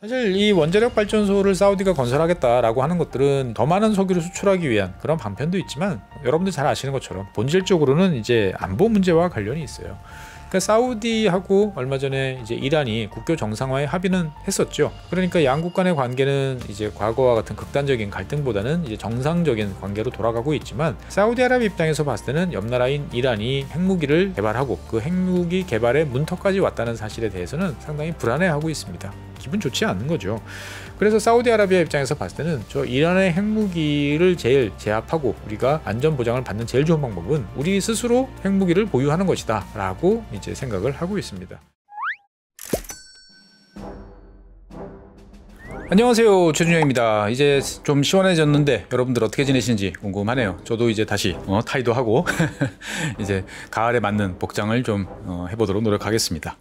사실 이 원자력 발전소를 사우디가 건설하겠다라고 하는 것들은 더 많은 석유를 수출하기 위한 그런 방편도 있지만, 여러분들 잘 아시는 것처럼 본질적으로는 이제 안보 문제와 관련이 있어요. 그러니까 사우디하고 얼마 전에 이제 이란이 국교 정상화에 합의는 했었죠. 그러니까 양국 간의 관계는 이제 과거와 같은 극단적인 갈등보다는 이제 정상적인 관계로 돌아가고 있지만, 사우디아라비아 입장에서 봤을 때는 옆 나라인 이란이 핵무기를 개발하고 그 핵무기 개발의 문턱까지 왔다는 사실에 대해서는 상당히 불안해하고 있습니다. 기분 좋지 않는 거죠. 그래서 사우디아라비아 입장에서 봤을 때는 저 이란의 핵무기를 제일 제압하고 우리가 안전 보장을 받는 제일 좋은 방법은 우리 스스로 핵무기를 보유하는 것이다 라고 이제 생각을 하고 있습니다. 안녕하세요, 최준영입니다. 이제 좀 시원해졌는데 여러분들 어떻게 지내시는지 궁금하네요. 저도 이제 다시 타이도 하고 이제 가을에 맞는 복장을 좀 해보도록 노력하겠습니다.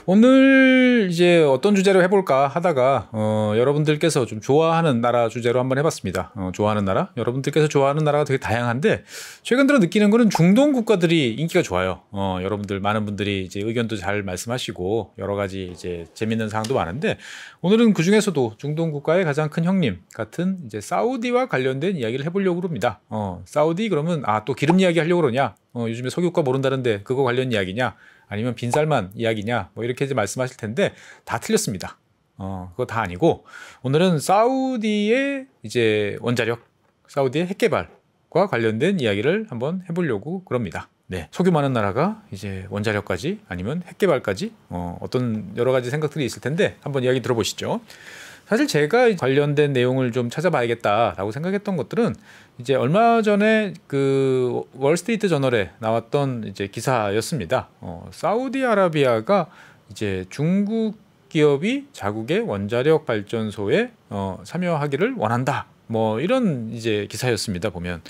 오늘 이제 어떤 주제로 해볼까 하다가 여러분들께서 좀 좋아하는 나라 주제로 한번 해봤습니다. 좋아하는 나라? 여러분들께서 좋아하는 나라가 되게 다양한데 최근 들어 느끼는 거는 중동 국가들이 인기가 좋아요. 여러분들 많은 분들이 이제 의견도 잘 말씀하시고 여러 가지 이제 재밌는 사항도 많은데, 오늘은 그 중에서도 중동 국가의 가장 큰 형님 같은 이제 사우디와 관련된 이야기를 해보려고 합니다. 사우디 그러면 또 기름 이야기 하려고 그러냐? 요즘에 석유가 모른다는데 그거 관련 이야기냐? 아니면 빈살만 이야기냐? 뭐 이렇게 이제 말씀하실 텐데 다 틀렸습니다. 그거 다 아니고, 오늘은 사우디의 이제 원자력, 사우디의 핵 개발과 관련된 이야기를 한번 해보려고 그럽니다. 네, 석유 많은 나라가 이제 원자력까지 아니면 핵 개발까지 어떤 여러 가지 생각들이 있을 텐데 한번 이야기 들어보시죠. 사실 제가 관련된 내용을 좀 찾아봐야겠다라고 생각했던 것들은 이제 얼마 전에 그 월스트리트 저널에 나왔던 이제 기사였습니다. 사우디아라비아가 이제 중국 기업이 자국의 원자력 발전소에 참여하기를 원한다. 뭐 이런 이제 기사였습니다. 보면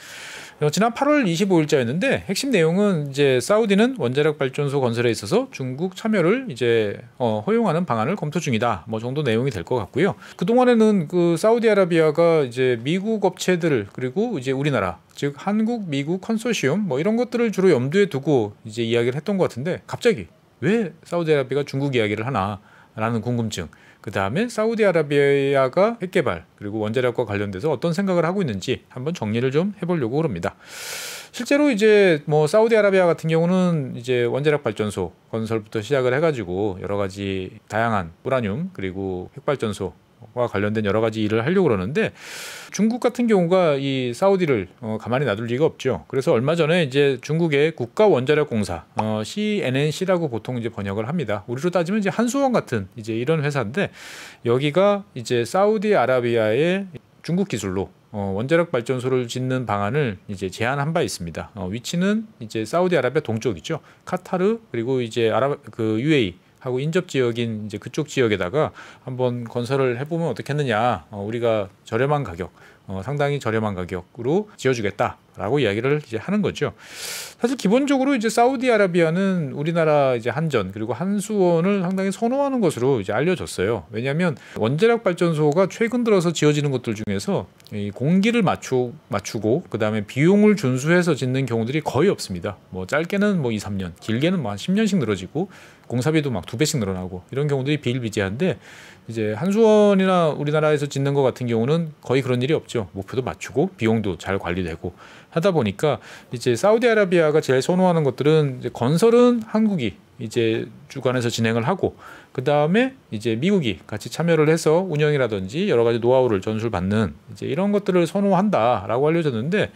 지난 8월 25일자였는데 핵심 내용은 이제 사우디는 원자력 발전소 건설에 있어서 중국 참여를 이제 허용하는 방안을 검토 중이다. 뭐 정도 내용이 될 것 같고요. 그 동안에는 그 사우디아라비아가 이제 미국 업체들 그리고 이제 우리나라, 즉 한국 미국 컨소시엄 뭐 이런 것들을 주로 염두에 두고 이제 이야기를 했던 것 같은데, 갑자기 왜 사우디아라비아가 중국 이야기를 하나라는 궁금증. 그 다음에 사우디아라비아가 핵개발 그리고 원자력과 관련돼서 어떤 생각을 하고 있는지 한번 정리를 좀 해보려고 합니다. 실제로 이제 뭐 사우디아라비아 같은 경우는 이제 원자력 발전소 건설부터 시작을 해가지고 여러 가지 다양한 우라늄 그리고 핵발전소와 관련된 여러 가지 일을 하려고 그러는데, 중국 같은 경우가 이 사우디를 가만히 놔둘 리가 없죠. 그래서 얼마 전에 이제 중국의 국가원자력공사 CNNC라고 보통 이제 번역을 합니다. 우리로 따지면 이제 한수원 같은 이제 이런 회사인데, 여기가 이제 사우디아라비아의 중국 기술로 원자력 발전소를 짓는 방안을 이제 제안한 바 있습니다. 위치는 이제 사우디아라비아 동쪽이죠. 카타르 그리고 이제 UAE 하고 인접 지역인 이제 그쪽 지역에다가 한번 건설을 해보면 어떻겠느냐. 우리가 저렴한 가격, 상당히 저렴한 가격으로 지어주겠다라고 이야기를 이제 하는 거죠. 사실 기본적으로 이제 사우디아라비아는 우리나라 이제 한전 그리고 한수원을 상당히 선호하는 것으로 이제 알려졌어요. 왜냐하면 원자력 발전소가 최근 들어서 지어지는 것들 중에서 이 공기를 맞추고 그 다음에 비용을 준수해서 짓는 경우들이 거의 없습니다. 뭐 짧게는 뭐 2, 3년, 길게는 뭐 한 10년씩 늘어지고 공사비도 막 2배씩 늘어나고 이런 경우들이 비일비재한데, 이제 한수원이나 우리나라에서 짓는 것 같은 경우는 거의 그런 일이 없죠. 목표도 맞추고 비용도 잘 관리되고 하다 보니까 이제 사우디아라비아가 제일 선호하는 것들은 이제 건설은 한국이 이제 주관해서 진행을 하고, 그 다음에 이제 미국이 같이 참여를 해서 운영이라든지 여러 가지 노하우를 전수받는 이제 이런 것들을 선호한다라고 알려졌는데,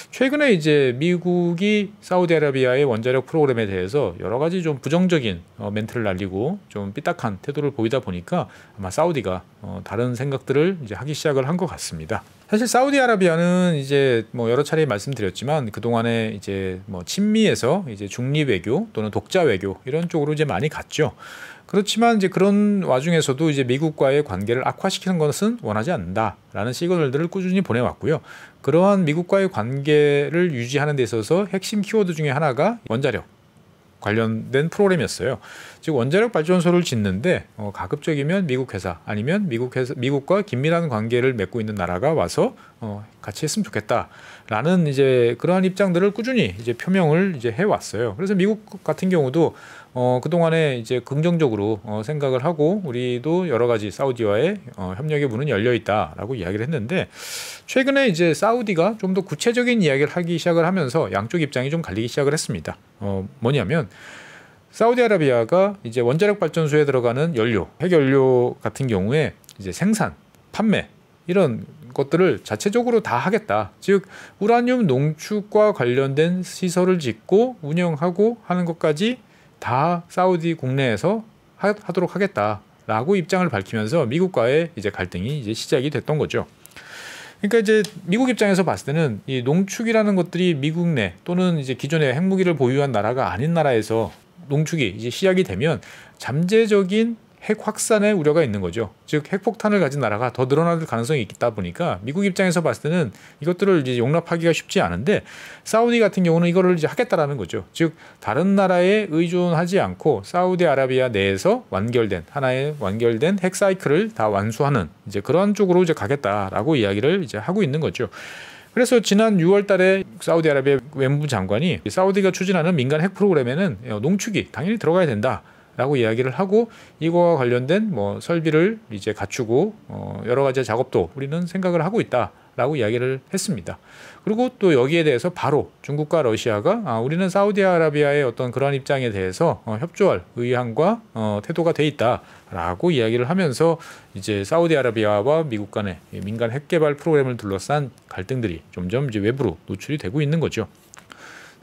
최근에 이제 미국이 사우디아라비아의 원자력 프로그램에 대해서 여러 가지 좀 부정적인 멘트를 날리고 좀 삐딱한 태도를 보이다 보니까 아마 사우디가 다른 생각들을 이제 하기 시작을 한 것 같습니다. 사실 사우디아라비아는 이제 뭐 여러 차례 말씀드렸지만 그 동안에 이제 뭐 친미에서 이제 중립 외교 또는 독자 외교 이런 쪽으로 이제 많이 갔죠. 그렇지만 이제 그런 와중에서도 이제 미국과의 관계를 악화시키는 것은 원하지 않는다라는 시그널들을 꾸준히 보내왔고요. 그러한 미국과의 관계를 유지하는 데 있어서 핵심 키워드 중에 하나가 원자력 관련된 프로그램이었어요. 즉 원자력 발전소를 짓는데 가급적이면 미국 회사 아니면 미국과 긴밀한 관계를 맺고 있는 나라가 와서 같이 했으면 좋겠다라는 이제 그러한 입장들을 꾸준히 이제 표명을 이제 해왔어요. 그래서 미국 같은 경우도 그동안에 이제 긍정적으로 생각을 하고 우리도 여러 가지 사우디와의 협력의 문은 열려 있다라고 이야기를 했는데, 최근에 이제 사우디가 좀 더 구체적인 이야기를 하기 시작을 하면서 양쪽 입장이 좀 갈리기 시작을 했습니다. 뭐냐면 사우디아라비아가 이제 원자력 발전소에 들어가는 연료, 핵연료 같은 경우에 이제 생산, 판매 이런 것들을 자체적으로 다 하겠다. 즉 우라늄 농축과 관련된 시설을 짓고 운영하고 하는 것까지 다 사우디 국내에서 하도록 하겠다라고 입장을 밝히면서 미국과의 이제 갈등이 이제 시작이 됐던 거죠. 그러니까 이제 미국 입장에서 봤을 때는 이 농축이라는 것들이 미국 내 또는 이제 기존에 핵무기를 보유한 나라가 아닌 나라에서 농축이 이제 시작이 되면 잠재적인 핵 확산의 우려가 있는 거죠. 즉 핵폭탄을 가진 나라가 더 늘어날 가능성이 있다 보니까 미국 입장에서 봤을 때는 이것들을 이제 용납하기가 쉽지 않은데, 사우디 같은 경우는 이거를 이제 하겠다라는 거죠. 즉 다른 나라에 의존하지 않고 사우디아라비아 내에서 하나의 완결된 핵 사이클을 다 완수하는 이제 그런 쪽으로 이제 가겠다라고 이야기를 이제 하고 있는 거죠. 그래서 지난 6월 달에 사우디아라비아 외무부 장관이 사우디가 추진하는 민간 핵 프로그램에는 농축이 당연히 들어가야 된다 라고 이야기를 하고, 이거와 관련된 뭐 설비를 이제 갖추고 여러 가지 작업도 우리는 생각을 하고 있다라고 이야기를 했습니다. 그리고 또 여기에 대해서 바로 중국과 러시아가 우리는 사우디아라비아의 어떤 그러한 입장에 대해서 협조할 의향과 태도가 돼 있다라고 이야기를 하면서 이제 사우디아라비아와 미국 간의 민간 핵 개발 프로그램을 둘러싼 갈등들이 점점 이제 외부로 노출이 되고 있는 거죠.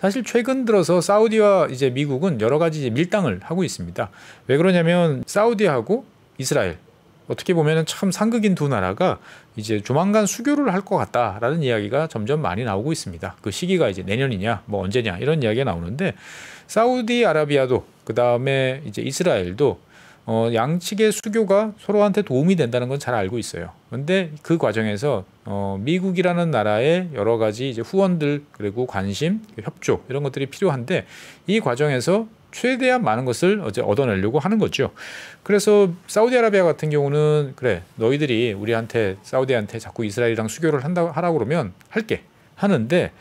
사실 최근 들어서 사우디와 이제 미국은 여러 가지 이제 밀당을 하고 있습니다. 왜 그러냐면 사우디하고 이스라엘, 어떻게 보면은 참 상극인 두 나라가 이제 조만간 수교를 할 것 같다라는 이야기가 점점 많이 나오고 있습니다. 그 시기가 이제 내년이냐, 뭐 언제냐 이런 이야기가 나오는데, 사우디아라비아도 그 다음에 이제 이스라엘도 양측의 수교가 서로한테 도움이 된다는 건 잘 알고 있어요. 그런데 그 과정에서 미국이라는 나라의 여러 가지 이제 후원들, 그리고 관심, 협조 이런 것들이 필요한데, 이 과정에서 최대한 많은 것을 얻어내려고 하는 거죠. 그래서 사우디아라비아 같은 경우는 그래, 너희들이 우리한테 사우디한테 자꾸 이스라엘이랑 수교를 하라고 그러면 할게 하는데,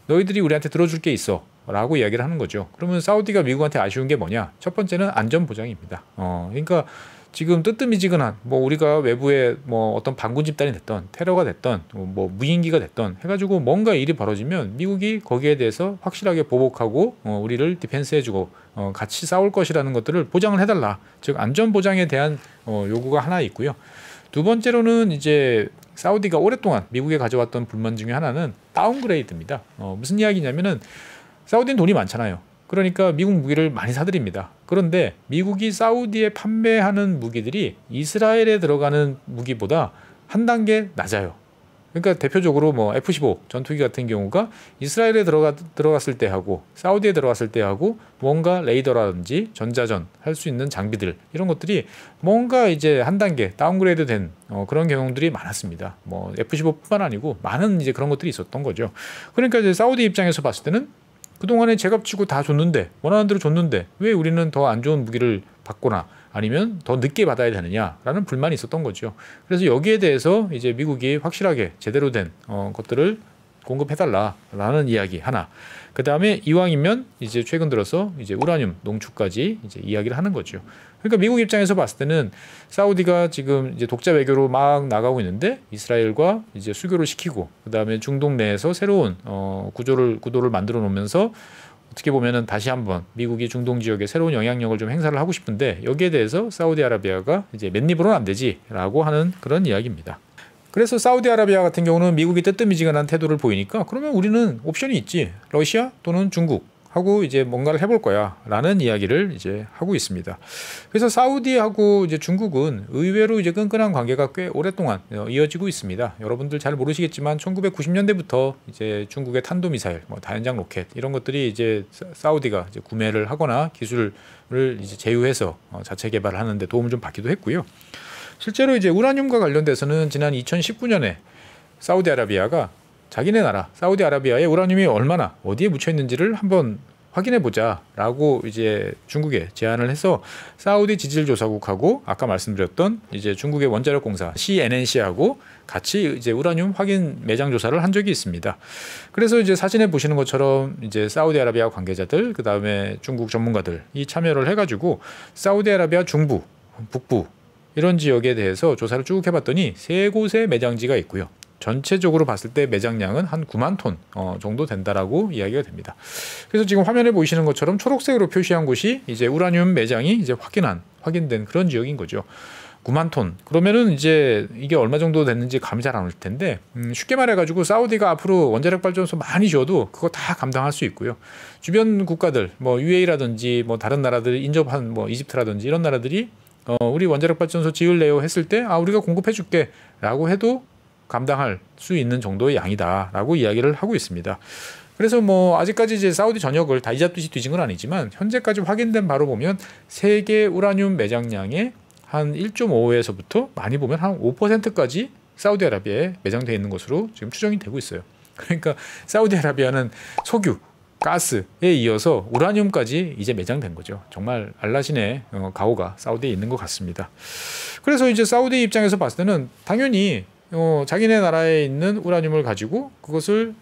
너희들이 우리한테 들어줄 게 있어 라고 이야기를 하는 거죠. 그러면 사우디가 미국한테 아쉬운 게 뭐냐? 첫 번째는 안전 보장입니다. 그러니까 지금 뜨뜻미지근한 뭐 우리가 외부에 뭐 어떤 반군 집단이 됐던 테러가 됐던 뭐 무인기가 됐던 해가지고 뭔가 일이 벌어지면 미국이 거기에 대해서 확실하게 보복하고 우리를 디펜스해주고 같이 싸울 것이라는 것들을 보장을 해달라. 즉 안전 보장에 대한 요구가 하나 있고요. 두 번째로는 이제 사우디가 오랫동안 미국에 가져왔던 불만 중에 하나는 다운그레이드입니다. 무슨 이야기냐면은 사우디는 돈이 많잖아요. 그러니까 미국 무기를 많이 사들입니다. 그런데 미국이 사우디에 판매하는 무기들이 이스라엘에 들어가는 무기보다 한 단계 낮아요. 그러니까 대표적으로 뭐 F-15 전투기 같은 경우가 이스라엘에 들어갔을 때 하고 사우디에 들어갔을 때 하고 뭔가 레이더라든지 전자전 할 수 있는 장비들, 이런 것들이 뭔가 이제 한 단계 다운그레이드 된 그런 경우들이 많았습니다. 뭐 F-15뿐만 아니고 많은 이제 그런 것들이 있었던 거죠. 그러니까 이제 사우디 입장에서 봤을 때는 그동안에 제값치고 다 줬는데, 원하는 대로 줬는데 왜 우리는 더 안 좋은 무기를 받거나 아니면 더 늦게 받아야 되느냐라는 불만이 있었던 거죠. 그래서 여기에 대해서 이제 미국이 확실하게 제대로 된 것들을 공급해달라라는 이야기 하나. 그 다음에 이왕이면 이제 최근 들어서 이제 우라늄 농축까지 이제 이야기를 하는 거죠. 그러니까 미국 입장에서 봤을 때는 사우디가 지금 이제 독자 외교로 막 나가고 있는데, 이스라엘과 이제 수교를 시키고 그 다음에 중동 내에서 새로운 구도를 만들어 놓으면서 어떻게 보면은 다시 한번 미국이 중동 지역에 새로운 영향력을 좀 행사를 하고 싶은데, 여기에 대해서 사우디아라비아가 이제 맨입으로는 안 되지라고 하는 그런 이야기입니다. 그래서 사우디아라비아 같은 경우는 미국이 뜨뜻미지근한 태도를 보이니까, 그러면 우리는 옵션이 있지, 러시아 또는 중국 하고 이제 뭔가를 해볼 거야 라는 이야기를 이제 하고 있습니다. 그래서 사우디하고 이제 중국은 의외로 이제 끈끈한 관계가 꽤 오랫동안 이어지고 있습니다. 여러분들 잘 모르시겠지만 1990년대부터 이제 중국의 탄도미사일, 뭐 다연장 로켓 이런 것들이 이제 사우디가 이제 구매를 하거나 기술을 이제 제휴해서 자체 개발을 하는데 도움을 좀 받기도 했고요. 실제로 이제 우라늄과 관련돼서는 지난 2019년에 사우디아라비아가 자기네 나라 사우디아라비아에 우라늄이 얼마나 어디에 묻혀 있는지를 한번 확인해 보자라고 이제 중국에 제안을 해서 사우디 지질조사국하고 아까 말씀드렸던 이제 중국의 원자력 공사 CNNC하고 같이 이제 우라늄 확인 매장 조사를 한 적이 있습니다. 그래서 이제 사진에 보시는 것처럼 이제 사우디아라비아 관계자들, 그 다음에 중국 전문가들이 참여를 해가지고 사우디아라비아 중부, 북부 이런 지역에 대해서 조사를 쭉 해봤더니 3곳의 매장지가 있고요. 전체적으로 봤을 때 매장량은 한 9만 톤 정도 된다라고 이야기가 됩니다. 그래서 지금 화면에 보이시는 것처럼 초록색으로 표시한 곳이 이제 우라늄 매장이 이제 확인된 그런 지역인 거죠. 9만 톤. 그러면은 이제 이게 얼마 정도 됐는지 감이 잘 안 올 텐데 쉽게 말해가지고 사우디가 앞으로 원자력 발전소 많이 지어도 그거 다 감당할 수 있고요. 주변 국가들 뭐 UAE라든지 뭐 다른 나라들 인접한 뭐 이집트라든지 이런 나라들이 우리 원자력 발전소 지을래요 했을 때 우리가 공급해줄게라고 해도 감당할 수 있는 정도의 양이다라고 이야기를 하고 있습니다. 그래서 뭐 아직까지 이제 사우디 전역을 다 이잡듯이 뒤진 건 아니지만 현재까지 확인된 바로 보면 세계 우라늄 매장량의 한 1.5에서부터 많이 보면 한 5%까지 사우디아라비아에 매장되어 있는 것으로 지금 추정이 되고 있어요. 그러니까 사우디아라비아는 석유, 가스에 이어서 우라늄까지 이제 매장된 거죠. 정말 알라신의 가오가 사우디에 있는 것 같습니다. 그래서 이제 사우디 입장에서 봤을 때는 당연히 자기네 나라에 있는 우라늄을 가지고 그것을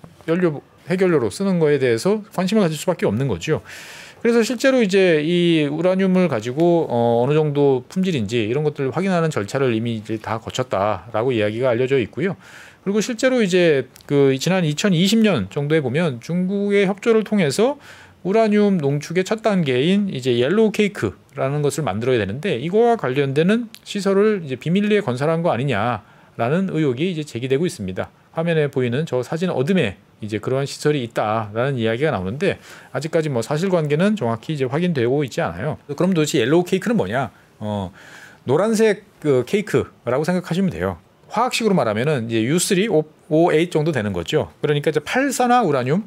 해결료로 쓰는 거에 대해서 관심을 가질 수밖에 없는 거죠. 그래서 실제로 이제 이 우라늄을 가지고 어느 정도 품질인지 이런 것들을 확인하는 절차를 이미 이제 다 거쳤다라고 이야기가 알려져 있고요. 그리고 실제로 이제 그 지난 2020년 정도에 보면 중국의 협조를 통해서 우라늄 농축의 첫 단계인 이제 옐로우 케이크라는 것을 만들어야 되는데 이거와 관련되는 시설을 이제 비밀리에 건설한 거 아니냐라는 의혹이 이제 제기되고 있습니다. 화면에 보이는 저 사진 어둠에 이제 그러한 시설이 있다라는 이야기가 나오는데 아직까지 뭐 사실관계는 정확히 이제 확인되고 있지 않아요. 그럼 도대체 옐로우 케이크는 뭐냐? 노란색 그 케이크라고 생각하시면 돼요. 화학식으로 말하면은 이제 U3, O8 정도 되는 거죠. 그러니까 이제 8산화 우라늄,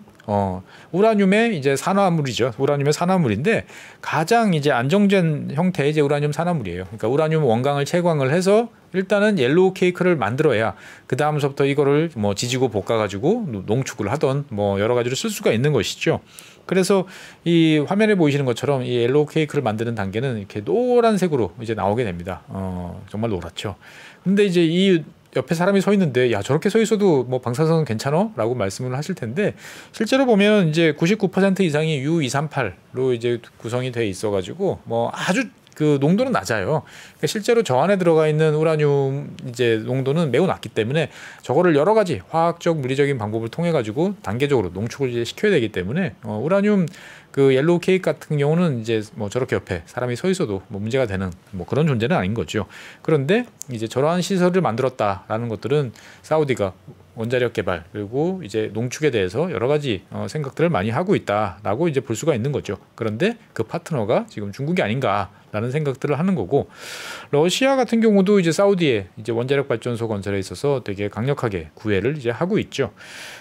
우라늄의 이제 산화물이죠. 우라늄의 산화물인데 가장 이제 안정된 형태의 이제 우라늄 산화물이에요. 그러니까 우라늄 원광을 채광을 해서 일단은 옐로우 케이크를 만들어야 그 다음서부터 이거를 뭐 지지고 볶아가지고 농축을 하던 뭐 여러 가지로 쓸 수가 있는 것이죠. 그래서 이 화면에 보이시는 것처럼 이 옐로우 케이크를 만드는 단계는 이렇게 노란색으로 이제 나오게 됩니다. 정말 노랗죠. 근데 이제 이 옆에 사람이 서 있는데 야 저렇게 서 있어도 뭐 방사선 괜찮어? 라고 말씀을 하실 텐데 실제로 보면 이제 99% 이상이 U238로 이제 구성이 돼 있어 가지고 뭐 아주 그 농도는 낮아요. 그러니까 실제로 저 안에 들어가 있는 우라늄 이제 농도는 매우 낮기 때문에 저거를 여러 가지 화학적 물리적인 방법을 통해 가지고 단계적으로 농축을 이제 시켜야 되기 때문에 우라늄 그 옐로우 케이크 같은 경우는 이제 뭐 저렇게 옆에 사람이 서 있어도 뭐 문제가 되는 뭐 그런 존재는 아닌 거죠. 그런데 이제 저러한 시설을 만들었다라는 것들은 사우디가 원자력 개발 그리고 이제 농축에 대해서 여러 가지 생각들을 많이 하고 있다라고 이제 볼 수가 있는 거죠. 그런데 그 파트너가 지금 중국이 아닌가라는 생각들을 하는 거고 러시아 같은 경우도 이제 사우디에 이제 원자력 발전소 건설에 있어서 되게 강력하게 구애를 이제 하고 있죠.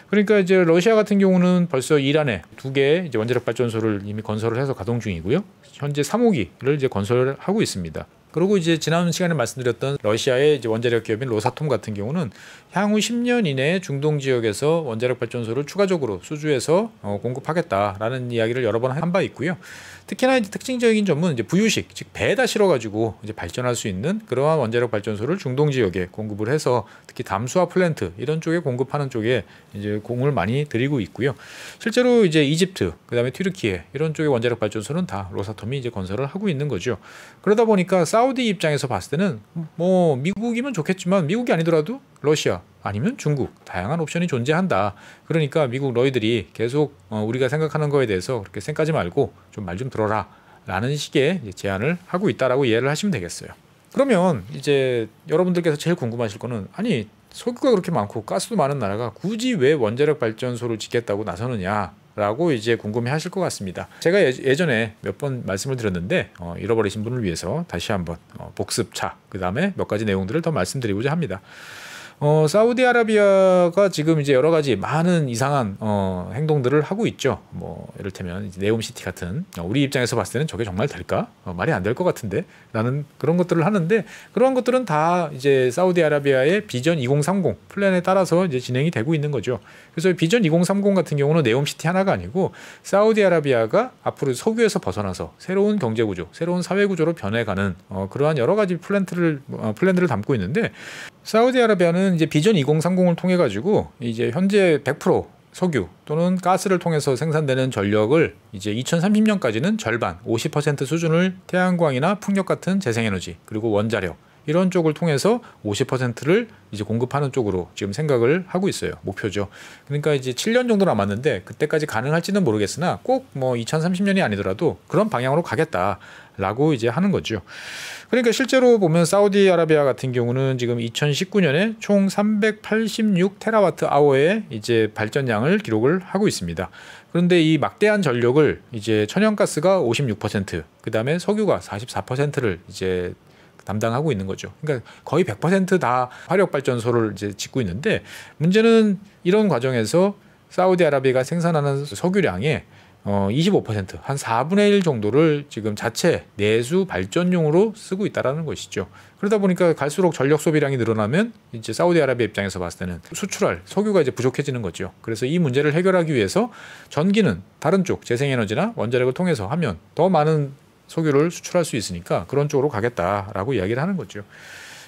그러니까 이제 러시아 같은 경우는 벌써 이란에 2개 이제 원자력 발전소를 이미 건설을 해서 가동 중이고요. 현재 3호기를 이제 건설을 하고 있습니다. 그리고 이제 지난 시간에 말씀드렸던 러시아의 이제 원자력 기업인 로사톰 같은 경우는 향후 10년 이내에 중동 지역에서 원자력 발전소를 추가적으로 수주해서 공급하겠다라는 이야기를 여러 번 한 바 있고요. 특히나 이제 특징적인 점은 이제 부유식, 즉 배에다 실어가지고 이제 발전할 수 있는 그러한 원자력 발전소를 중동 지역에 공급을 해서 특히 담수화 플랜트 이런 쪽에 공급하는 쪽에 이제 공을 많이 들이고 있고요. 실제로 이제 이집트, 그다음에 튀르키예 이런 쪽의 원자력 발전소는 다 로사톰이 이제 건설을 하고 있는 거죠. 그러다 보니까 사우디 입장에서 봤을 때는 뭐 미국이면 좋겠지만 미국이 아니더라도 러시아 아니면 중국 다양한 옵션이 존재한다. 그러니까 미국 너희들이 계속 우리가 생각하는 거에 대해서 그렇게 생각하지 말고 좀 말 좀 들어라 라는 식의 제안을 하고 있다라고 이해를 하시면 되겠어요. 그러면 이제 여러분들께서 제일 궁금하실 거는 아니 석유가 그렇게 많고 가스도 많은 나라가 굳이 왜 원자력 발전소를 짓겠다고 나서느냐 라고 이제 궁금해 하실 것 같습니다. 제가 예전에 몇 번 말씀을 드렸는데 잃어버리신 분을 위해서 다시 한번 복습차 그 다음에 몇 가지 내용들을 더 말씀드리고자 합니다. 사우디아라비아가 지금 이제 여러 가지 많은 이상한 행동들을 하고 있죠. 뭐 이를테면 이제 네옴시티 같은 우리 입장에서 봤을 때는 저게 정말 될까? 말이 안 될 것 같은데 라는 그런 것들을 하는데, 그러한 것들은 다 이제 사우디아라비아의 비전 2030 플랜에 따라서 이제 진행이 되고 있는 거죠. 그래서 비전 2030 같은 경우는 네옴시티 하나가 아니고 사우디아라비아가 앞으로 석유에서 벗어나서 새로운 경제 구조, 새로운 사회 구조로 변해가는 그러한 여러 가지 플랜들을 담고 있는데, 사우디아라비아는 이제 비전 2030을 통해 가지고 이제 현재 100% 석유 또는 가스를 통해서 생산되는 전력을 이제 2030년까지는 절반 50% 수준을 태양광이나 풍력 같은 재생에너지 그리고 원자력 이런 쪽을 통해서 50%를 이제 공급하는 쪽으로 지금 생각을 하고 있어요. 목표죠. 그러니까 이제 7년 정도 남았는데 그때까지 가능할지는 모르겠으나 꼭 뭐 2030년이 아니더라도 그런 방향으로 가겠다라고 이제 하는 거죠. 그러니까 실제로 보면 사우디아라비아 같은 경우는 지금 2019년에 총 386 테라와트 아워의 이제 발전량을 기록을 하고 있습니다. 그런데 이 막대한 전력을 이제 천연가스가 56%, 그다음에 석유가 44%를 이제 담당하고 있는 거죠. 그러니까 거의 100%다 화력 발전소를 이제 짓고 있는데, 문제는 이런 과정에서 사우디아라비아가 생산하는 석유량의 25%, 한 4분의 1 정도를 지금 자체 내수 발전용으로 쓰고 있다라는 것이죠. 그러다 보니까 갈수록 전력 소비량이 늘어나면 이제 사우디아라비아 입장에서 봤을 때는 수출할 석유가 이제 부족해지는 거죠. 그래서 이 문제를 해결하기 위해서 전기는 다른 쪽 재생에너지나 원자력을 통해서 하면 더 많은 석유를 수출할 수 있으니까 그런 쪽으로 가겠다라고 이야기를 하는 거죠.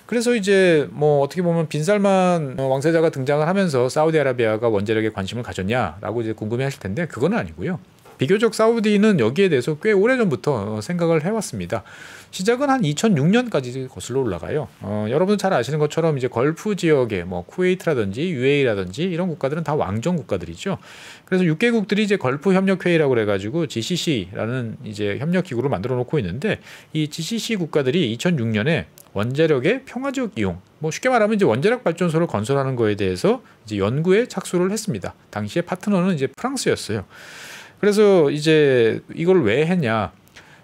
그래서 이제 뭐 어떻게 보면 빈살만 왕세자가 등장을 하면서 사우디아라비아가 원자력에 관심을 가졌냐라고 이제 궁금해하실 텐데, 그건 아니고요. 비교적 사우디는 여기에 대해서 꽤 오래전부터 생각을 해왔습니다. 시작은 한 2006년까지 거슬러 올라가요. 여러분 잘 아시는 것처럼 이제 걸프 지역의 뭐 쿠웨이트라든지 UAE라든지 이런 국가들은 다 왕정 국가들이죠. 그래서 6개국들이 이제 걸프 협력 회의라고 그래가지고 GCC라는 이제 협력 기구를 만들어 놓고 있는데, 이 GCC 국가들이 2006년에 원자력의 평화적 이용, 뭐 쉽게 말하면 이제 원자력 발전소를 건설하는 거에 대해서 이제 연구에 착수를 했습니다. 당시에 파트너는 이제 프랑스였어요. 그래서 이제 이걸 왜 했냐?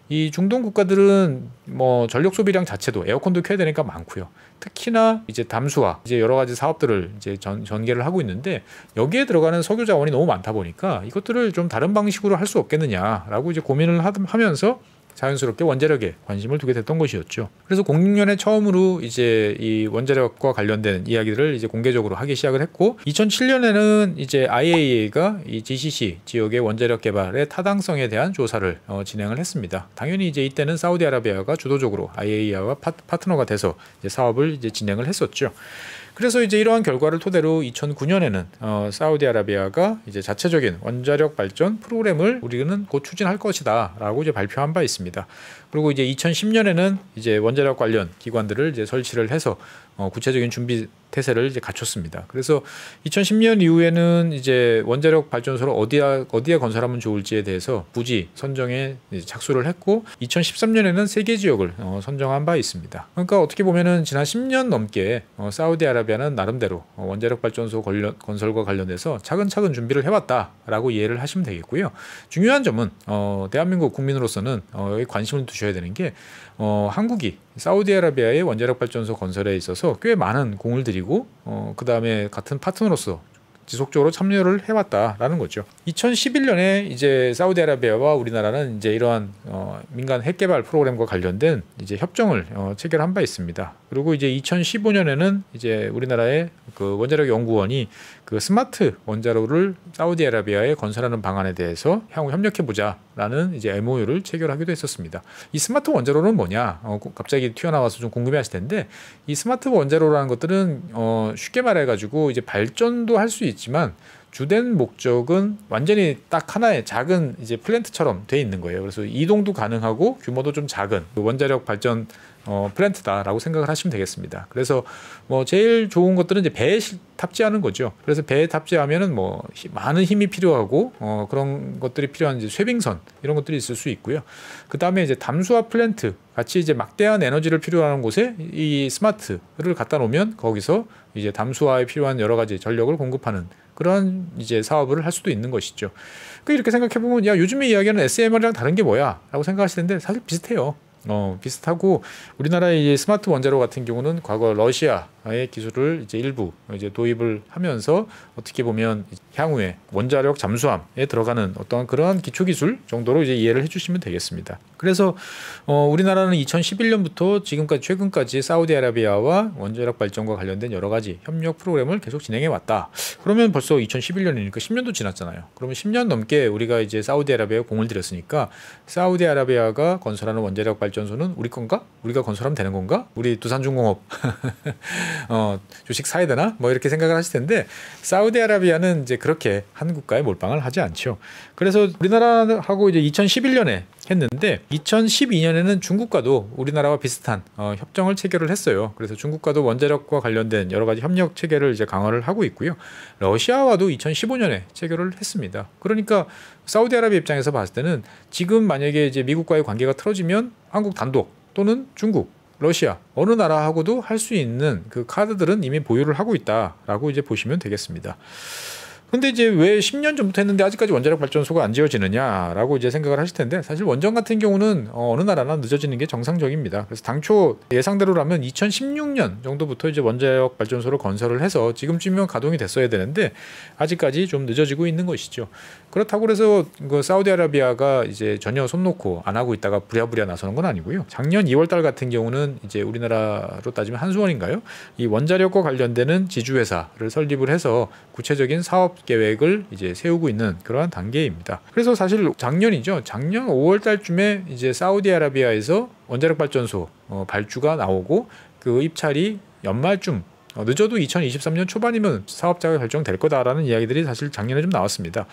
이 중동 국가들은 뭐 전력 소비량 자체도 에어컨도 켜야 되니까 많고요. 특히나 이제 담수화, 이제 여러 가지 사업들을 이제 전개를 하고 있는데, 여기에 들어가는 석유 자원이 너무 많다 보니까 이것들을 좀 다른 방식으로 할 수 없겠느냐라고 이제 고민을 하면서 자연스럽게 원자력에 관심을 두게 됐던 것이었죠. 그래서 06년에 처음으로 이제 이 원자력과 관련된 이야기들을 이제 공개적으로 하기 시작을 했고, 2007년에는 이제 IAEA가 이 GCC 지역의 원자력 개발의 타당성에 대한 조사를 진행을 했습니다. 당연히 이제 이때는 사우디아라비아가 주도적으로 IAEA와 파트너가 돼서 이제 사업을 이제 진행을 했었죠. 그래서 이제 이러한 결과를 토대로 2009년에는 사우디아라비아가 이제 자체적인 원자력 발전 프로그램을 우리는 곧 추진할 것이다라고 이제 발표한 바 있습니다. 그리고 이제 2010년에는 이제 원자력 관련 기관들을 이제 설치를 해서 구체적인 준비 태세를 이제 갖췄습니다. 그래서 2010년 이후에는 이제 원자력 발전소를 어디에 건설하면 좋을지에 대해서 부지 선정에 착수를 했고, 2013년에는 3개 지역을 선정한 바 있습니다. 그러니까 어떻게 보면은 지난 10년 넘게 사우디아라비아는 나름대로 원자력 발전소 건설과 관련해서 차근차근 준비를 해왔다라고 이해를 하시면 되겠고요. 중요한 점은 대한민국 국민으로서는 관심을 두셔야 되는 게, 한국이 사우디아라비아의 원자력 발전소 건설에 있어서 꽤 많은 공을 들이고 그 다음에 같은 파트너로서 지속적으로 참여를 해왔다라는 거죠. 2011년에 이제 사우디아라비아와 우리나라는 이제 이러한 민간 핵 개발 프로그램과 관련된 이제 협정을 체결한 바 있습니다. 그리고 이제 2015년에는 이제 우리나라의 그 원자력 연구원이 그 스마트 원자로를 사우디아라비아에 건설하는 방안에 대해서 향후 협력해 보자라는 이제 MOU를 체결하기도 했었습니다. 이 스마트 원자로는 뭐냐? 갑자기 튀어나와서 좀 궁금해하실 텐데, 이 스마트 원자로라는 것들은 쉽게 말해가지고 이제 발전도 할 수 있지만 주된 목적은 완전히 딱 하나의 작은 이제 플랜트처럼 돼 있는 거예요. 그래서 이동도 가능하고 규모도 좀 작은 원자력 발전 플랜트다라고 생각을 하시면 되겠습니다. 그래서 뭐 제일 좋은 것들은 이제 배에 탑재하는 거죠. 그래서 배에 탑재하면은 뭐 많은 힘이 필요하고 그런 것들이 필요한 이제 쇄빙선 이런 것들이 있을 수 있고요. 그 다음에 이제 담수화 플랜트 같이 이제 막대한 에너지를 필요하는 곳에 이 스마트를 갖다 놓으면 거기서 이제 담수화에 필요한 여러 가지 전력을 공급하는 그런 이제 사업을 할 수도 있는 것이죠. 이렇게 생각해 보면 야, 요즘에 이야기하는 SMR이랑 다른 게 뭐야?라고 생각하실 텐데 사실 비슷해요. 비슷하고, 우리나라의 이 스마트 원자로 같은 경우는 과거 러시아 원자력의 기술을 이제 일부 이제 도입을 하면서 어떻게 보면 향후에 원자력 잠수함에 들어가는 어떠한 그러한 기초 기술 정도로 이제 이해를 해주시면 되겠습니다. 그래서 우리나라는 2011년부터 지금까지 최근까지 사우디아라비아와 원자력 발전과 관련된 여러 가지 협력 프로그램을 계속 진행해 왔다. 그러면 벌써 2011년이니까 10년도 지났잖아요. 그러면 10년 넘게 우리가 이제 사우디아라비아에 공을 들였으니까 사우디아라비아가 건설하는 원자력 발전소는 우리 건가? 우리가 건설하면 되는 건가? 우리 두산중공업 주식 사야 되나? 뭐 이렇게 생각을 하실 텐데 사우디아라비아는 이제 그렇게 한국과의 몰빵을 하지 않죠. 그래서 우리나라하고 이제 2011년에 했는데 2012년에는 중국과도 우리나라와 비슷한 협정을 체결을 했어요. 그래서 중국과도 원자력과 관련된 여러 가지 협력 체계를 이제 강화를 하고 있고요. 러시아와도 2015년에 체결을 했습니다. 그러니까 사우디아라비아 입장에서 봤을 때는 지금 만약에 이제 미국과의 관계가 틀어지면 한국 단독 또는 중국, 러시아 어느 나라하고도 할 수 있는 그 카드들은 이미 보유를 하고 있다라고 이제 보시면 되겠습니다. 근데 이제 왜 10년 전부터 했는데 아직까지 원자력 발전소가 안 지어지느냐라고 이제 생각을 하실 텐데 사실 원전 같은 경우는 어느 나라나 늦어지는 게 정상적입니다. 그래서 당초 예상대로라면 2016년 정도부터 이제 원자력 발전소를 건설을 해서 지금쯤이면 가동이 됐어야 되는데 아직까지 좀 늦어지고 있는 것이죠. 그렇다고 그래서 그 사우디아라비아가 이제 전혀 손 놓고 안 하고 있다가 부랴부랴 나서는 건 아니고요. 작년 2월달 같은 경우는 이제 우리나라로 따지면 한수원인가요? 이 원자력과 관련되는 지주회사를 설립을 해서 구체적인 사업 계획을 이제 세우고 있는 그러한 단계입니다. 그래서 사실 작년이죠. 작년 5월 달쯤에 이제 사우디아라비아에서 원자력 발전소 발주가 나오고 그 입찰이 연말쯤 늦어도 2023년 초반이면 사업자가 결정될 거다라는 이야기들이 사실 작년에 좀 나왔습니다.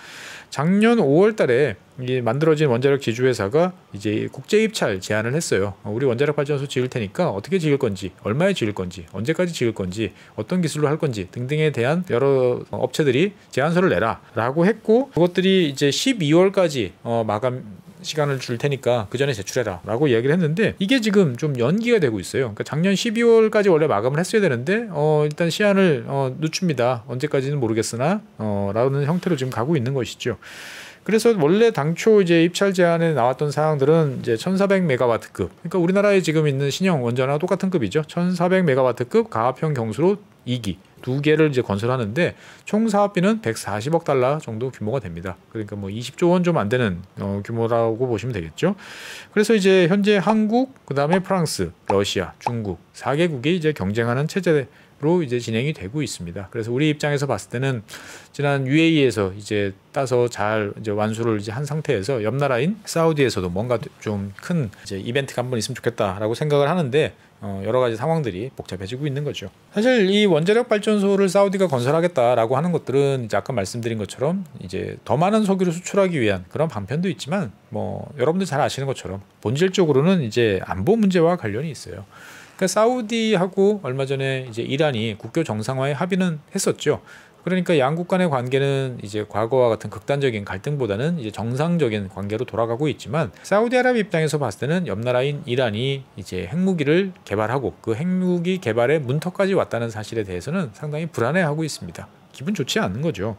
작년 5월 달에 만들어진 원자력 지주회사가 이제 국제 입찰 제안을 했어요. 우리 원자력 발전소 지을 테니까 어떻게 지을 건지, 얼마에 지을 건지, 언제까지 지을 건지, 어떤 기술로 할 건지 등등에 대한 여러 업체들이 제안서를 내라라고 했고 그것들이 이제 12월까지 마감 시간을 줄 테니까 그 전에 제출해라 라고 이야기를 했는데 이게 지금 좀 연기가 되고 있어요. 그러니까 작년 12월까지 원래 마감을 했어야 되는데 일단 시한을 늦춥니다. 언제까지는 모르겠으나 라는 형태로 지금 가고 있는 것이죠. 그래서 원래 당초 이제 입찰 제안에 나왔던 사항들은 이제 1400메가와트급, 그러니까 우리나라에 지금 있는 신형 원전하고 똑같은 급이죠. 1400메가와트급 가합형 경수로 2기 두 개를 이제 건설하는데 총 사업비는 140억 달러 정도 규모가 됩니다. 그러니까 뭐 20조 원 좀 안 되는 규모라고 보시면 되겠죠. 그래서 이제 현재 한국, 그다음에 프랑스, 러시아, 중국 4개국이 이제 경쟁하는 체제로 이제 진행이 되고 있습니다. 그래서 우리 입장에서 봤을 때는 지난 UAE에서 이제 따서 잘 이제 완수를 이제 한 상태에서 옆 나라인 사우디에서도 뭔가 좀 큰 이제 이벤트가 한번 있으면 좋겠다라고 생각을 하는데 여러 가지 상황들이 복잡해지고 있는 거죠. 사실 이 원자력 발전소를 사우디가 건설하겠다라고 하는 것들은 이제 아까 말씀드린 것처럼 이제 더 많은 석유를 수출하기 위한 그런 방편도 있지만 뭐 여러분들 잘 아시는 것처럼 본질적으로는 이제 안보 문제와 관련이 있어요. 그러니까 사우디하고 얼마 전에 이제 이란이 국교 정상화에 합의는 했었죠. 그러니까 양국 간의 관계는 이제 과거와 같은 극단적인 갈등보다는 이제 정상적인 관계로 돌아가고 있지만 사우디아라비아 입장에서 봤을 때는 옆 나라인 이란이 이제 핵무기를 개발하고 그 핵무기 개발의 문턱까지 왔다는 사실에 대해서는 상당히 불안해하고 있습니다. 기분 좋지 않는 거죠.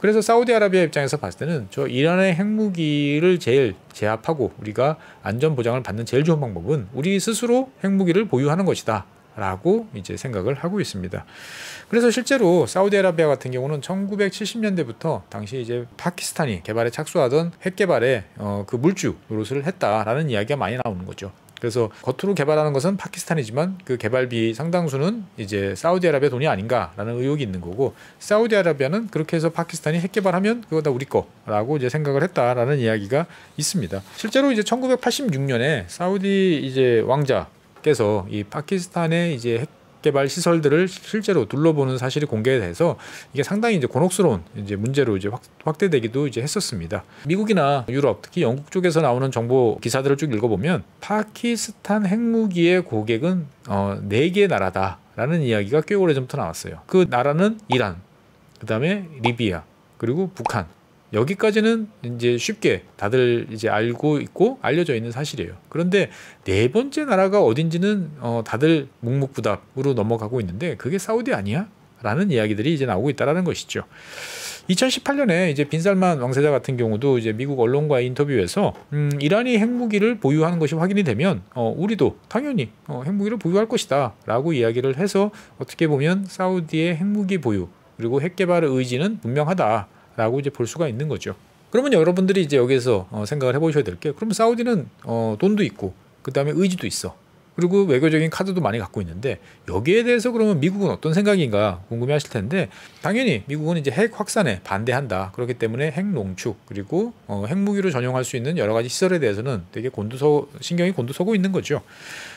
그래서 사우디아라비아 입장에서 봤을 때는 저 이란의 핵무기를 제일 제압하고 우리가 안전 보장을 받는 제일 좋은 방법은 우리 스스로 핵무기를 보유하는 것이다 라고 이제 생각을 하고 있습니다. 그래서 실제로 사우디아라비아 같은 경우는 1970년대부터 당시 이제 파키스탄이 개발에 착수하던 핵 개발에 그 물주 노릇을 했다라는 이야기가 많이 나오는 거죠. 그래서 겉으로 개발하는 것은 파키스탄이지만 그 개발비 상당수는 이제 사우디아라비아 돈이 아닌가라는 의혹이 있는 거고 사우디아라비아는 그렇게 해서 파키스탄이 핵 개발하면 그거 다 우리 거라고 이제 생각을 했다라는 이야기가 있습니다. 실제로 이제 1986년에 사우디 이제 왕자께서 이 파키스탄의 이제 핵 개발 시설들을 실제로 둘러보는 사실이 공개돼서 이게 상당히 이제 곤혹스러운 이제 문제로 이제 확대되기도 이제 했었습니다. 미국이나 유럽, 특히 영국 쪽에서 나오는 정보 기사들을 쭉 읽어보면 파키스탄 핵무기의 고객은 4개의 나라다라는 이야기가 꽤 오래전부터 나왔어요. 그 나라는 이란, 그다음에 리비아, 그리고 북한. 여기까지는 이제 쉽게 다들 이제 알고 있고 알려져 있는 사실이에요. 그런데 네 번째 나라가 어딘지는 다들 묵묵부답으로 넘어가고 있는데 그게 사우디 아니야? 라는 이야기들이 이제 나오고 있다는 것이죠. 2018년에 이제 빈살만 왕세자 같은 경우도 이제 미국 언론과의 인터뷰에서 이란이 핵무기를 보유하는 것이 확인이 되면 우리도 당연히 핵무기를 보유할 것이다라고 이야기를 해서 어떻게 보면 사우디의 핵무기 보유 그리고 핵 개발의 의지는 분명하다라고 이제 볼 수가 있는 거죠. 그러면 여러분들이 이제 여기서 생각을 해보셔야 될 게, 그럼 사우디는 돈도 있고 그 다음에 의지도 있어. 그리고 외교적인 카드도 많이 갖고 있는데 여기에 대해서 그러면 미국은 어떤 생각인가 궁금해하실 텐데, 당연히 미국은 이제 핵 확산에 반대한다. 그렇기 때문에 핵 농축 그리고 핵무기로 전용할 수 있는 여러 가지 시설에 대해서는 되게 신경이 곤두서고 있는 거죠.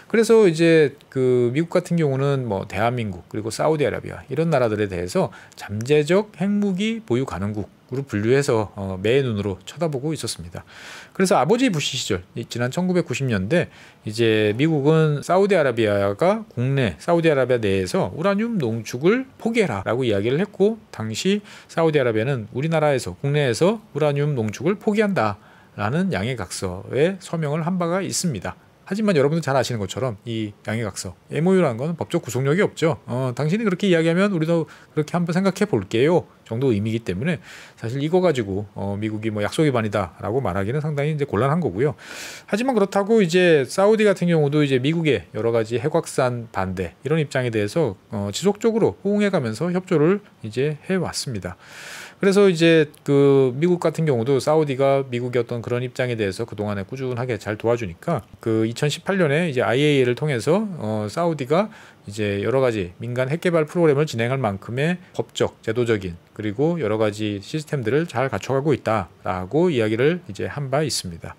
그래서 이제 그 미국 같은 경우는 뭐 대한민국 그리고 사우디아라비아 이런 나라들에 대해서 잠재적 핵무기 보유 가능국으로 분류해서 매의 눈으로 쳐다보고 있었습니다. 그래서 아버지 부시 시절 지난 1990년대 이제 미국은 사우디아라비아가 사우디아라비아 내에서 우라늄 농축을 포기해라라고 이야기를 했고, 당시 사우디아라비아는 우리나라에서 국내에서 우라늄 농축을 포기한다라는 양해각서에 서명을 한 바가 있습니다. 하지만 여러분들 잘 아시는 것처럼 이 양해각서 MOU라는 건 법적 구속력이 없죠. 당신이 그렇게 이야기하면 우리도 그렇게 한번 생각해 볼게요 정도 의미이기 때문에 사실 이거 가지고 미국이 뭐 약속 위반이다라고 말하기는 상당히 이제 곤란한 거고요. 하지만 그렇다고 이제 사우디 같은 경우도 이제 미국의 여러 가지 핵 확산 반대 이런 입장에 대해서 지속적으로 호응해가면서 협조를 이제 해왔습니다. 그래서 이제 그 미국 같은 경우도 사우디가 미국의 어떤 그런 입장에 대해서 그동안에 꾸준하게 잘 도와주니까 그 2018년에 이제 IAEA를 통해서 사우디가 이제 여러 가지 민간 핵 개발 프로그램을 진행할 만큼의 법적, 제도적인 그리고 여러 가지 시스템들을 잘 갖춰가고 있다라고 이야기를 이제 한 바 있습니다.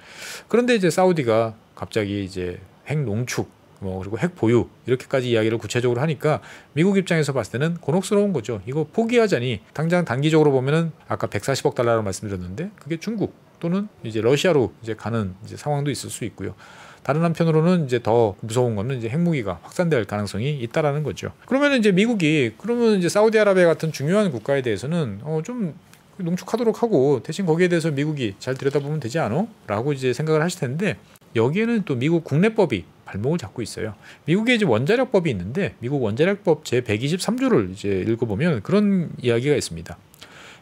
그런데 이제 사우디가 갑자기 이제 핵 농축 그리고 핵 보유 이렇게까지 이야기를 구체적으로 하니까 미국 입장에서 봤을 때는 곤혹스러운 거죠. 이거 포기하자니 당장 단기적으로 보면은 아까 140억 달러라고 말씀드렸는데 그게 중국 또는 이제 러시아로 이제 가는 이제 상황도 있을 수 있고요. 다른 한편으로는 이제 더 무서운 거는 이제 핵무기가 확산될 가능성이 있다라는 거죠. 그러면 이제 미국이 그러면 이제 사우디아라비아 같은 중요한 국가에 대해서는 좀 농축하도록 하고 대신 거기에 대해서 미국이 잘 들여다보면 되지 않어? 라고 이제 생각을 하실 텐데, 여기에는 또 미국 국내법이 발목을 잡고 있어요. 미국에 이제 원자력법이 있는데 미국 원자력법 제 123조를 이제 읽어보면 그런 이야기가 있습니다.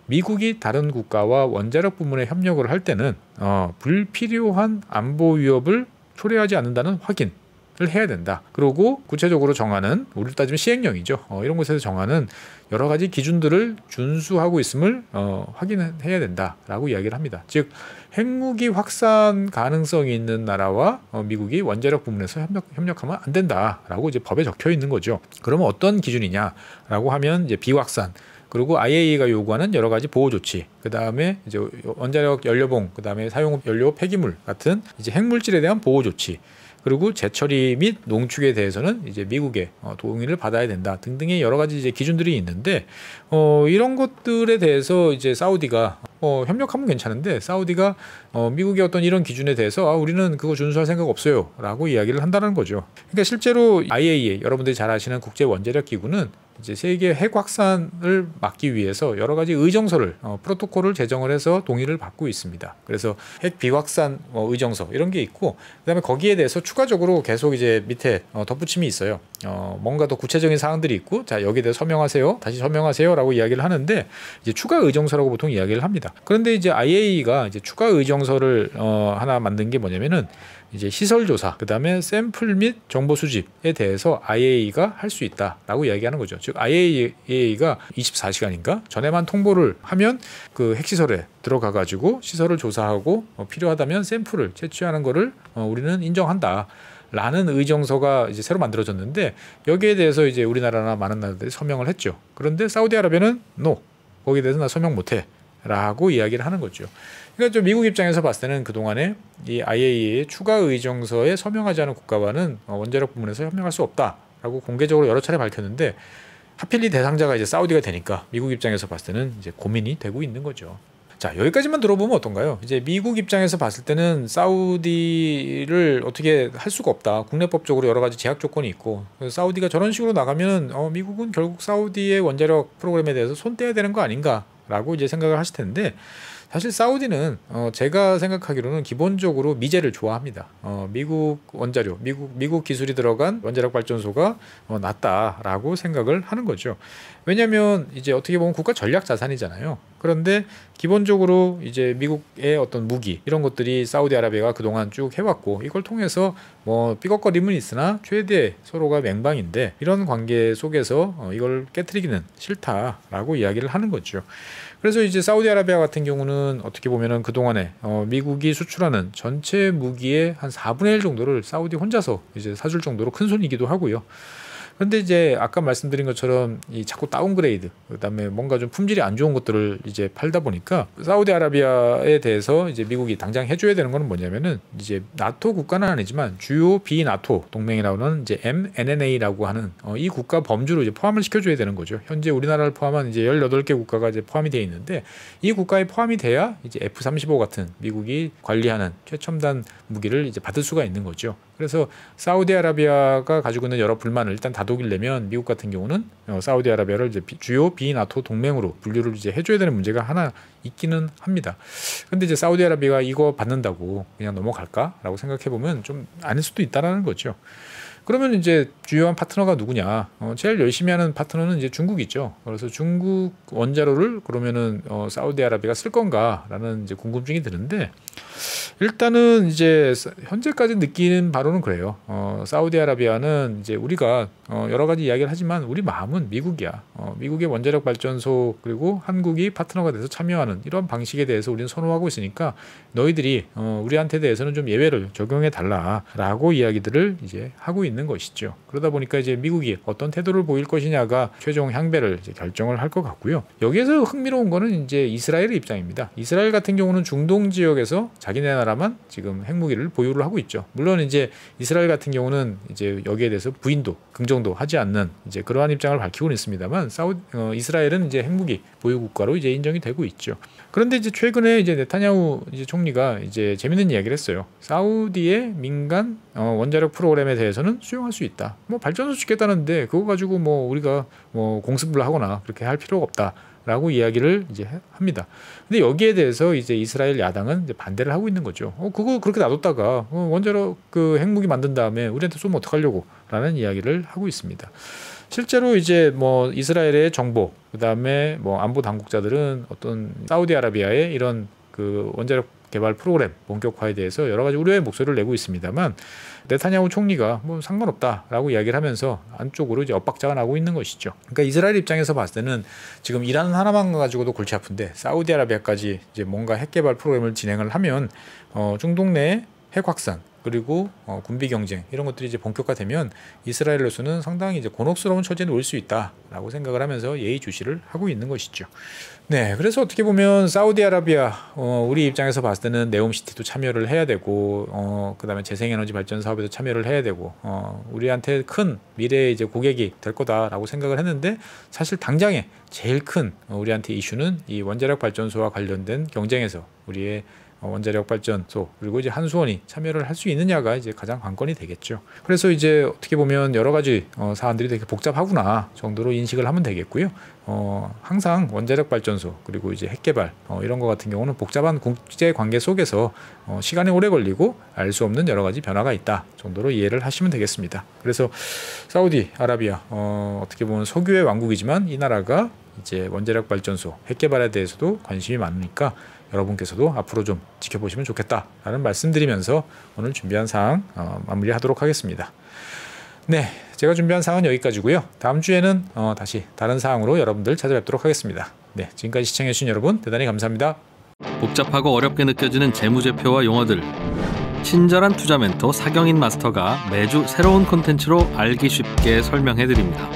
미국이 다른 국가와 원자력 부문에 협력을 할 때는 불필요한 안보 위협을 초래하지 않는다는 확인을 해야 된다. 그리고 구체적으로 정하는, 우리로 따지면 시행령이죠. 이런 곳에서 정하는 여러 가지 기준들을 준수하고 있음을 확인해야 된다라고 이야기를 합니다. 즉 핵무기 확산 가능성이 있는 나라와 미국이 원자력 부문에서 협력하면 안 된다라고 이제 법에 적혀 있는 거죠. 그러면 어떤 기준이냐라고 하면 이제 비확산, 그리고 IAEA가 요구하는 여러 가지 보호 조치, 그 다음에 이제 원자력 연료봉, 그 다음에 사용 연료 폐기물 같은 이제 핵물질에 대한 보호 조치, 그리고 재처리 및 농축에 대해서는 이제 미국의 동의를 받아야 된다 등등의 여러 가지 이제 기준들이 있는데, 이런 것들에 대해서 이제 사우디가 협력하면 괜찮은데 사우디가 미국의 어떤 이런 기준에 대해서 우리는 그거 준수할 생각 없어요 라고 이야기를 한다는 거죠. 그러니까 실제로 IAEA, 여러분들이 잘 아시는 국제 원자력 기구는 이제 세계 핵 확산을 막기 위해서 여러 가지 의정서를 프로토콜을 제정을 해서 동의를 받고 있습니다. 그래서 핵 비확산 의정서 이런 게 있고, 그다음에 거기에 대해서 추가적으로 계속 이제 밑에 덧붙임이 있어요. 뭔가 더 구체적인 사항들이 있고, 자 여기에 대해서 서명하세요, 다시 서명하세요라고 이야기를 하는데 이제 추가 의정서라고 보통 이야기를 합니다. 그런데 이제 IAEA가 이제 추가 의정서를 하나 만든 게 뭐냐면은 이제 시설 조사, 그 다음에 샘플 및 정보 수집에 대해서 IAEA가 할 수 있다라고 이야기하는 거죠. 즉 IAEA가 24시간인가 전에만 통보를 하면 그 핵시설에 들어가 가지고 시설을 조사하고 필요하다면 샘플을 채취하는 거를 우리는 인정한다 라는 의정서가 이제 새로 만들어졌는데, 여기에 대해서 이제 우리나라나 많은 나라들이 서명을 했죠. 그런데 사우디아라비아는 NO, 거기에 대해서 나 서명 못해 라고 이야기를 하는 거죠. 그러니까 좀 미국 입장에서 봤을 때는 그동안에 이 IAEA의 추가 의정서에 서명하지 않은 국가와는 원자력 부문에서 협력할 수 없다라고 공개적으로 여러 차례 밝혔는데, 하필 이 대상자가 이제 사우디가 되니까 미국 입장에서 봤을 때는 이제 고민이 되고 있는 거죠. 자, 여기까지만 들어보면 어떤가요? 이제 미국 입장에서 봤을 때는 사우디를 어떻게 할 수가 없다. 국내법적으로 여러 가지 제약 조건이 있고, 사우디가 저런 식으로 나가면 미국은 결국 사우디의 원자력 프로그램에 대해서 손 떼야 되는 거 아닌가라고 이제 생각을 하실 텐데, 사실 사우디는 제가 생각하기로는 기본적으로 미제를 좋아합니다. 미국 원자료, 미국 기술이 들어간 원자력 발전소가 낫다라고 생각을 하는 거죠. 왜냐하면 이제 어떻게 보면 국가 전략 자산이잖아요. 그런데 기본적으로 이제 미국의 어떤 무기 이런 것들이 사우디아라비아가 그동안 쭉 해왔고 이걸 통해서 뭐 삐걱거림은 있으나 최대 서로가 맹방인데 이런 관계 속에서 이걸 깨트리기는 싫다라고 이야기를 하는 거죠. 그래서 이제 사우디아라비아 같은 경우는 어떻게 보면은 그동안에 미국이 수출하는 전체 무기의 한 4분의 1 정도를 사우디 혼자서 이제 사줄 정도로 큰 손이기도 하고요. 그런데 이제 아까 말씀드린 것처럼 이 자꾸 다운그레이드, 그다음에 뭔가 좀 품질이 안 좋은 것들을 이제 팔다 보니까 사우디아라비아에 대해서 이제 미국이 당장 해줘야 되는 거는 뭐냐면은 이제 나토 국가는 아니지만 주요 비나토 동맹이라고는 이제 MNNA라고 하는 이 국가 범주로 이제 포함을 시켜줘야 되는 거죠. 현재 우리나라를 포함한 이제 18개 국가가 이제 포함이 되어 있는데 이 국가에 포함이 돼야 이제 F-35 같은 미국이 관리하는 최첨단 무기를 이제 받을 수가 있는 거죠. 그래서 사우디아라비아가 가지고 있는 여러 불만을 일단 다독이려면 미국 같은 경우는 사우디아라비아를 이제 주요 비나토 동맹으로 분류를 이제 해줘야 되는 문제가 하나 있기는 합니다. 근데 이제 사우디아라비아가 이거 받는다고 그냥 넘어갈까라고 생각해 보면 좀 아닐 수도 있다라는 거죠. 그러면 이제 주요한 파트너가 누구냐? 제일 열심히 하는 파트너는 이제 중국이죠. 그래서 중국 원자로를 그러면은 사우디아라비아가 쓸 건가라는 이제 궁금증이 드는데 일단은 이제 현재까지 느끼는 바로는 그래요. 사우디아라비아는 이제 우리가 여러 가지 이야기를 하지만 우리 마음은 미국이야. 미국의 원자력 발전소 그리고 한국이 파트너가 돼서 참여하는 이런 방식에 대해서 우리는 선호하고 있으니까 너희들이 우리한테 대해서는 좀 예외를 적용해 달라라고 이야기들을 이제 하고 있는 것이죠. 그러다 보니까 이제 미국이 어떤 태도를 보일 것이냐가 최종 향배를 이제 결정을 할 것 같고요. 여기에서 흥미로운 거는 이제 이스라엘의 입장입니다. 이스라엘 같은 경우는 중동 지역에서 자기네 나라만 지금 핵무기를 보유를 하고 있죠. 물론 이제 이스라엘 같은 경우는 이제 여기에 대해서 부인도 긍정도 하지 않는 이제 그러한 입장을 밝히고는 있습니다만 이스라엘은 이제 핵무기 보유 국가로 이제 인정이 되고 있죠. 그런데 이제 최근에 이제 네타냐후 이제 총리가 이제 재밌는 이야기를 했어요. 사우디의 민간 원자력 프로그램에 대해서는 수용할 수 있다. 뭐 발전소 짓겠다는데 그거 가지고 뭐 우리가 뭐 공습을 하거나 그렇게 할 필요가 없다라고 이야기를 이제 합니다. 근데 여기에 대해서 이제 이스라엘 야당은 이제 반대를 하고 있는 거죠. 그거 그렇게 놔뒀다가 원자력 그 핵무기 만든 다음에 우리한테 쏘면 어떡하려고라는 이야기를 하고 있습니다. 실제로 이제 뭐 이스라엘의 정보 그다음에 뭐 안보 당국자들은 어떤 사우디아라비아의 이런 그 원자력 개발 프로그램 본격화에 대해서 여러 가지 우려의 목소리를 내고 있습니다만 네타냐후 총리가 뭐 상관없다라고 이야기를 하면서 안쪽으로 이제 엇박자가 나고 있는 것이죠. 그러니까 이스라엘 입장에서 봤을 때는 지금 이란 하나만 가지고도 골치 아픈데 사우디아라비아까지 이제 뭔가 핵 개발 프로그램을 진행을 하면 중동 내 핵 확산 그리고 군비 경쟁 이런 것들이 이제 본격화되면 이스라엘로서는 상당히 이제 곤혹스러운 처지에 놓일 수 있다라고 생각을 하면서 예의주시를 하고 있는 것이죠. 네, 그래서 어떻게 보면 사우디아라비아 우리 입장에서 봤을 때는 네옴시티도 참여를 해야 되고 그다음에 재생에너지 발전 사업에도 참여를 해야 되고 우리한테 큰 미래의 이제 고객이 될 거다라고 생각을 했는데 사실 당장에 제일 큰 우리한테 이슈는 이 원자력 발전소와 관련된 경쟁에서 우리의 원자력 발전소 그리고 이제 한수원이 참여를 할 수 있느냐가 이제 가장 관건이 되겠죠. 그래서 이제 어떻게 보면 여러 가지 사안들이 되게 복잡하구나 정도로 인식을 하면 되겠고요. 항상 원자력 발전소 그리고 이제 핵 개발 이런 거 같은 경우는 복잡한 국제 관계 속에서 시간이 오래 걸리고 알 수 없는 여러 가지 변화가 있다 정도로 이해를 하시면 되겠습니다. 그래서 사우디아라비아 어떻게 보면 석유의 왕국이지만 이 나라가 이제 원자력 발전소 핵 개발에 대해서도 관심이 많으니까 여러분께서도 앞으로 좀 지켜보시면 좋겠다라는 말씀드리면서 오늘 준비한 사항 마무리하도록 하겠습니다. 네, 제가 준비한 사항은 여기까지고요. 다음 주에는 다시 다른 사항으로 여러분들 찾아뵙도록 하겠습니다. 네, 지금까지 시청해주신 여러분 대단히 감사합니다. 복잡하고 어렵게 느껴지는 재무제표와 용어들 친절한 투자 멘토 사경인 마스터가 매주 새로운 콘텐츠로 알기 쉽게 설명해드립니다.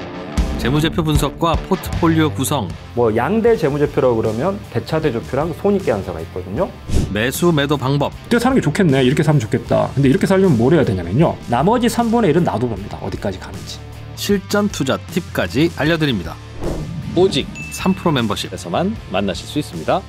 재무제표 분석과 포트폴리오 구성 뭐 양대 재무제표라고 그러면 대차대조표랑 손익계산서가 있거든요. 매수 매도 방법 이렇게 사는 게 좋겠네 이렇게 사면 좋겠다 근데 이렇게 살려면 뭘 해야 되냐면요 나머지 3분의 1은 놔둬봅니다 어디까지 가는지 실전 투자 팁까지 알려드립니다. 오직 3프로 멤버십에서만 만나실 수 있습니다.